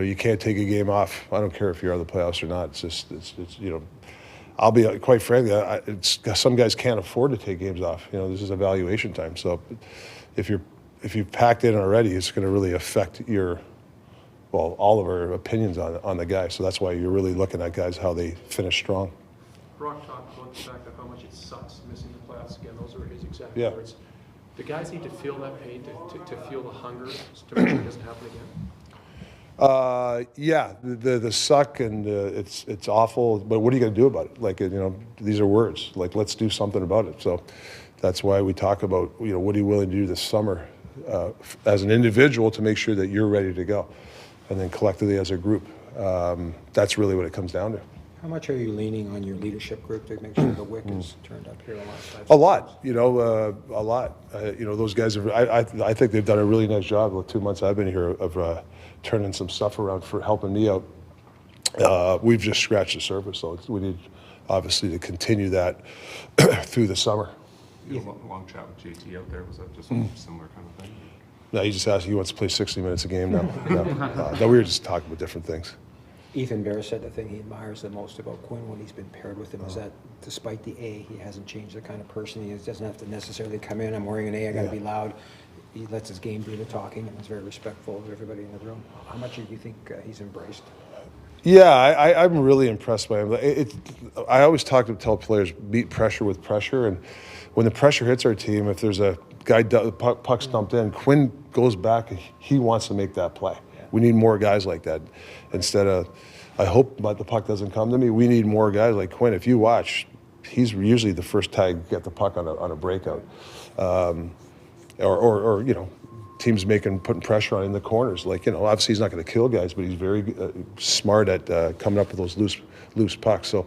you can't take a game off. I don't care if you're out of the playoffs or not. It's just, I'll be quite frankly, some guys can't afford to take games off. This is evaluation time. So if you've packed in already, it's going to really affect all of our opinions on the guy. So that's why you're really looking at guys, how they finish strong. Brock talked about the fact of how much it sucks missing the playoffs again. Those were his exact Yeah. words. The guys need to feel that pain, to feel the hunger, to make sure it doesn't happen again. Yeah, the suck and it's awful, but what are you going to do about it? Like, these are words. Like, let's do something about it. So that's why we talk about, what are you willing to do this summer as an individual to make sure that you're ready to go, and then collectively as a group. That's really what it comes down to. How much are you leaning on your leadership group to make sure the wick is turned up here a lot? A lot, a lot. Those guys have. I think they've done a really nice job. The 2 months I've been here of turning some stuff around for helping me out. We've just scratched the surface, so we need obviously to continue that through the summer. You had a long chat with JT out there. Was that just a similar kind of thing? No, he just asked. He wants to play 60 minutes a game now. No, we were just talking about different things. Ethan Bear said the thing he admires the most about Quinn when he's been paired with him is that despite the A, he hasn't changed the kind of person he is. Doesn't have to necessarily come in, I'm wearing an A, I got to be loud. He lets his game do the talking and is very respectful of everybody in the room. How much do you think he's embraced? Yeah, I'm really impressed by him. I always tell players, beat pressure with pressure, and when the pressure hits our team, if there's a guy, puck's dumped in, Quinn goes back, he wants to make that play. We need more guys like that. Instead of, I hope the puck doesn't come to me, we need more guys like Quinn. If you watch, he's usually the first tag to get the puck on a breakout. Or teams putting pressure on in the corners. Like, obviously he's not going to kill guys, but he's very smart at coming up with those loose pucks. So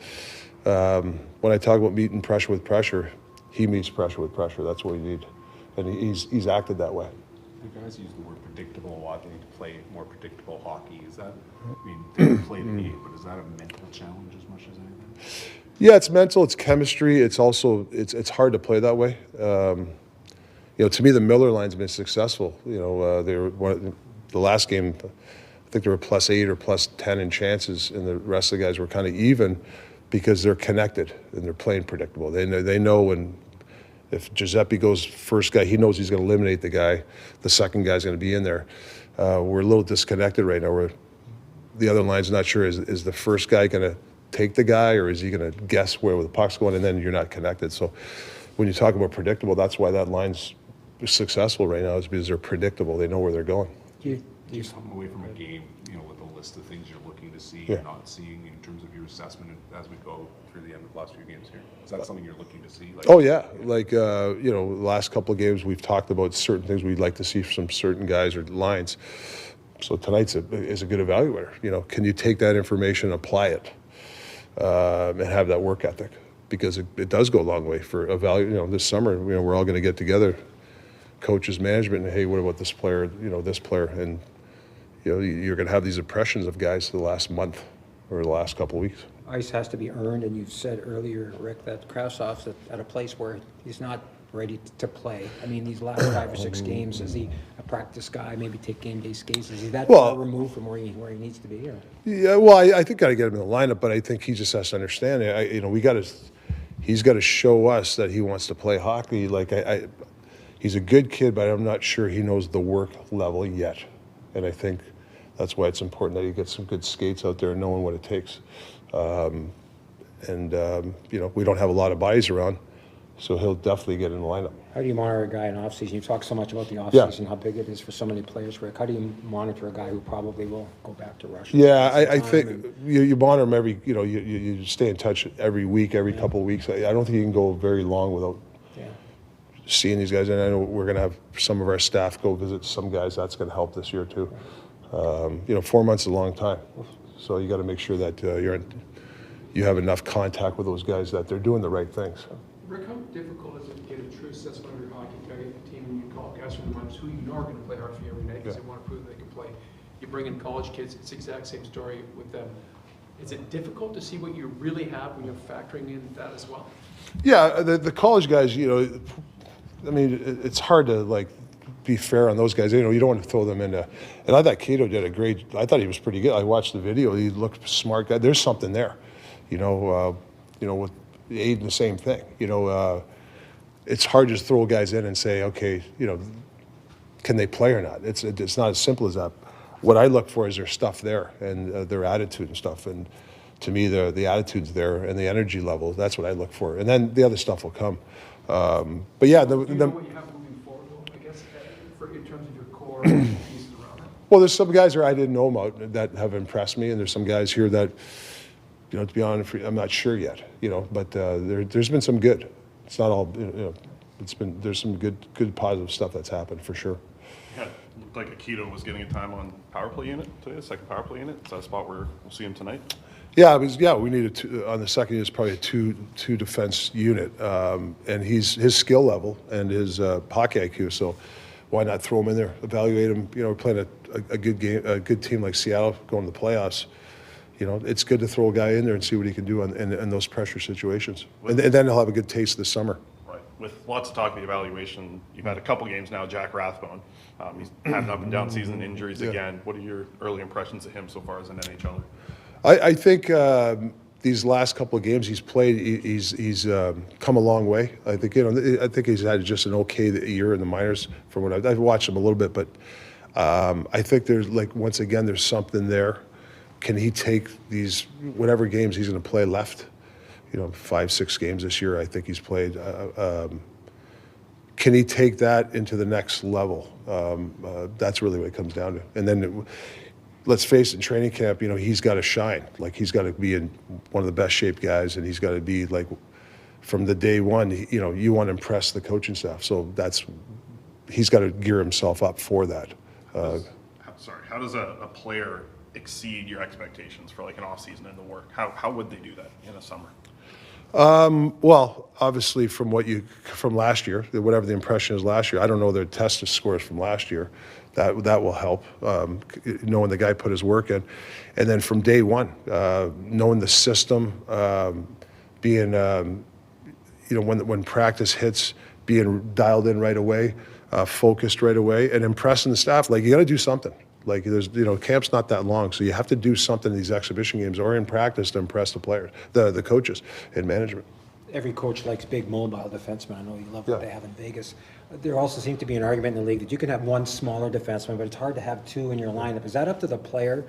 when I talk about meeting pressure with pressure, he meets pressure with pressure. That's what we need. And he's acted that way. You guys use the word predictable a lot. They need to play more predictable hockey. Is that, they play the game, but is that a mental challenge as much as anything? Yeah, it's mental, it's chemistry. It's also, it's hard to play that way. To me, the Miller line's been successful. They were the last game, I think they were +8 or +10 in chances, and the rest of the guys were kind of even because they're connected and they're playing predictable. They know when, if Giuseppe goes first guy, he knows he's going to eliminate the guy. The second guy's going to be in there. We're a little disconnected right now. Where the other line's not sure, is the first guy going to take the guy, or is he going to guess where the puck's going, and then you're not connected. So when you talk about predictable, that's why that line's successful right now, is because they're predictable. They know where they're going. Do you come away from a game, with a list of things you're looking to see or not seeing in terms of your assessment as we go through the end of the last few games here? Is that something you're looking to see? Oh yeah, the last couple of games we've talked about certain things we'd like to see from certain guys or lines. So tonight's is a good evaluator. Can you take that information, apply it, and have that work ethic? Because it does go a long way for this summer. We're all going to get together, coaches, management, and hey, what about this player? And you're going to have these impressions of guys the last month or the last couple of weeks. Ice has to be earned, and you've said earlier, Rick, that Krasov's at a place where he's not ready to play. I mean, these last 5 or 6 games, is he a practice guy, maybe take game day skates? Is he that far removed from where he needs to be? Or? Yeah, well, I think got to get him in the lineup, but I think he just has to understand it. He's got to show us that he wants to play hockey. He's a good kid, but I'm not sure he knows the work level yet. And I think that's why it's important that he gets some good skates out there and knowing what it takes. We don't have a lot of bodies around, so he'll definitely get in the lineup. How do you monitor a guy in off-season? You talk so much about the off-season, how big it is for so many players, Rick. How do you monitor a guy who probably will go back to Russia? Yeah, I think you monitor him every, you stay in touch every week, every couple of weeks. I don't think you can go very long without seeing these guys. And I know we're going to have some of our staff go visit some guys. That's going to help this year too. 4 months is a long time. So you got to make sure that you have enough contact with those guys that they're doing the right things. Rick, how difficult is it to get a true assessment of your hockey team when you call guys from the minors who are going to play hard for you every night because they want to prove they can play? You bring in college kids, it's the exact same story with them. Is it difficult to see what you really have when you're factoring in that as well? Yeah, the college guys, it's hard to be fair on those guys. You know, you don't want to throw them into. And I thought Cato did a great. I thought he was pretty good. I watched the video. He looked smart guy. There's something there, you know. With Aiden, the same thing. You know, it's hard to throw guys in and say, okay, you know, can they play or not? It's not as simple as that. What I look for is their stuff there and their attitude and stuff. And to me, the attitude's there and the energy level. That's what I look for. And then the other stuff will come. But yeah, Do you know what you have moving forward, though, I guess, in terms of your core pieces around it? well, there's some guys there I didn't know about that have impressed me, and there's some guys here that, you know, to be honest, I'm not sure yet. You know, but there's been some good. It's not all. You know, there's some good positive stuff that's happened for sure. Yeah, it looked like Akito was getting a time on power play unit today, second power play unit. Is that a spot where we'll see him tonight? Yeah, we needed on the second. It's probably a two defense unit, and his skill level and his hockey IQ. So why not throw him in there, evaluate him? You know, we're playing a good game, a good team like Seattle going to the playoffs. You know, it's good to throw a guy in there and see what he can do in those pressure situations, and then he'll have a good taste this summer. Right. With lots of talk of the evaluation, you've had a couple games now. Jack Rathbone, he's had an up and down season, injuries again. What are your early impressions of him so far as an NHLer? I think these last couple of games he's played, he's come a long way. I think I think he's had just an okay year in the minors from what I've watched him a little bit, but I think there's once again there's something there. Can he take these whatever games he's going to play left? You know, 5-6 games this year I think he's played. Can he take that into the next level? That's really what it comes down to. And then. Let's face it, in training camp, you know, he's got to shine. Like, he's got to be in one of the best shaped guys, and he's got to be like, from the day one, you know, you want to impress the coaching staff. So he's got to gear himself up for that. How does a player exceed your expectations for like an off season in the work? How would they do that in a summer? Well, obviously from last year, whatever the impression is last year, I don't know their test scores from last year. That will help, knowing the guy put his work in. And then from day one, knowing the system, being, you know, when practice hits, being dialed in right away, focused right away, and impressing the staff. Like, you got to do something. Like, there's, you know, camp's not that long, so you have to do something in these exhibition games or in practice to impress the players, the coaches and management. Every coach likes big mobile defensemen. I know you love what Yeah. they have in Vegas. There also seems to be an argument in the league that you can have one smaller defenseman, but it's hard to have two in your lineup. Is that up to the player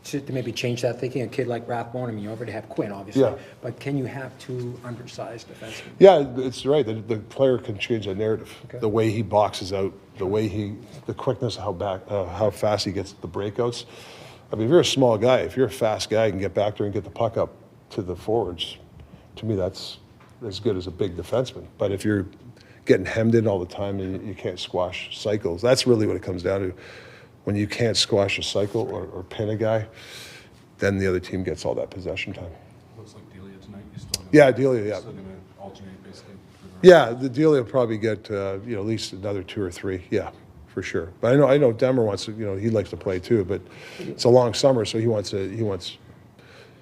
to maybe change that thinking? A kid like Rathbone, I mean, you already have Quinn, obviously, Yeah. but can you have two undersized defensemen? Yeah, it's right. The player can change that narrative. Okay. The way he boxes out, the quickness, how fast he gets the breakouts. I mean, if you're a small guy, if you're a fast guy, you can get back there and get the puck up to the forwards. To me, that's as good as a big defenseman. But if you're getting hemmed in all the time and you can't squash cycles, that's really what it comes down to. When you can't squash a cycle or pin a guy, then the other team gets all that possession time. Looks like Delia tonight. You still gonna, Yeah, Delia, yeah. Still gonna alternate basically. Yeah, the deal will probably get you know, at least another 2 or 3. Yeah, for sure. But I know Demmer wants to, you know, he likes to play too. But it's a long summer, so he wants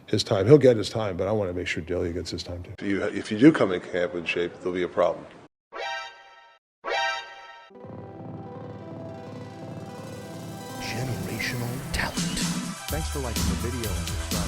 his time. He'll get his time, but I want to make sure Delia gets his time too. If you do come in camp in shape, there'll be a problem. Generational talent. Thanks for liking the video and subscribe.